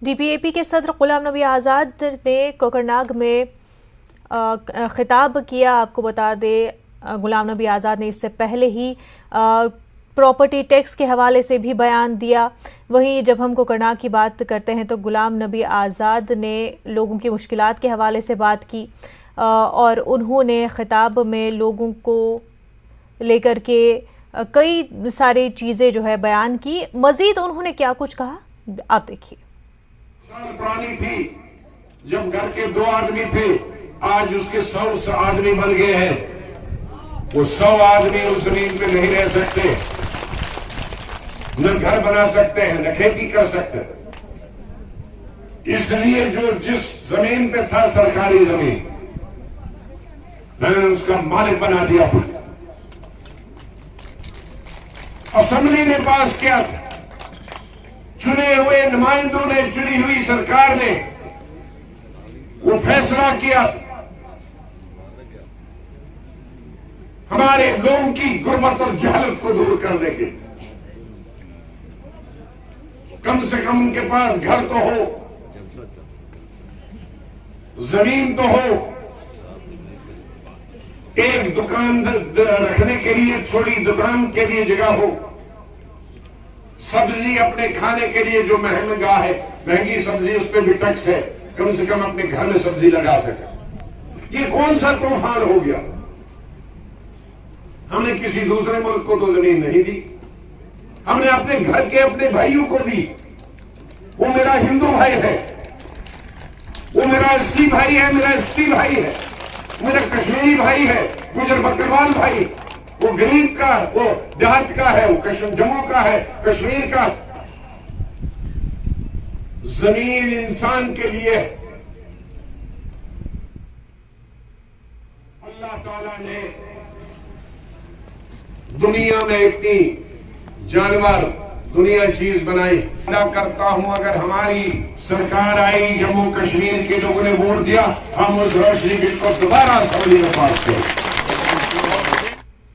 DPAP के सदर गुलाम नबी आज़ाद ने कोकरनाग में खिताब किया। आपको बता दें, गुलाम नबी आज़ाद ने इससे पहले ही प्रॉपर्टी टैक्स के हवाले से भी बयान दिया। वहीं जब हम कोकरनाग की बात करते हैं तो गुलाम नबी आज़ाद ने लोगों की मुश्किलात के हवाले से बात की और उन्होंने खिताब में लोगों को लेकर के कई सारी चीज़ें जो है बयान की। मज़ीद उन्होंने क्या कुछ कहा, आप देखिए। साल पुरानी थी जब घर के 2 आदमी थे, आज उसके 100 आदमी बन गए हैं। वो 100 आदमी उस जमीन पे नहीं रह सकते, न घर बना सकते हैं, न खेती कर सकते। इसलिए जो जिस जमीन पे था सरकारी जमीन, मैंने उसका मालिक बना दिया था। असेंबली ने पास किया था, चुने हुए नुमाइंदों ने, चुनी हुई सरकार ने वो फैसला किया हमारे लोगों की गुर्बत और जहालत को दूर करने के। कम से कम उनके पास घर तो हो, जमीन तो हो, एक दुकान रखने के लिए, छोटी दुकान के लिए जगह हो, सब्जी अपने खाने के लिए जो महंगी सब्जी उस पर भी टैक्स है, कम से कम अपने घर में सब्जी लगा सके। ये कौन सा तूफान हो गया? हमने किसी दूसरे मुल्क को तो जमीन नहीं दी, हमने अपने घर के अपने भाइयों को दी। वो मेरा हिंदू भाई है, वो मेरा एससी भाई है, मेरा एसटी भाई है, मेरा कश्मीरी भाई है, गुजर बकरवाल भाई, वो गरीब का, वो देहात का है, वो जम्मू का है, कश्मीर का। जमीन इंसान के लिए अल्लाह ताला ने दुनिया में इतनी जानवर दुनिया चीज बनाई। अदा करता हूं, अगर हमारी सरकार आई, जम्मू कश्मीर के लोगों ने वोट दिया, हम उस रोशनी बिल को दोबारा असेंबली में पास करें।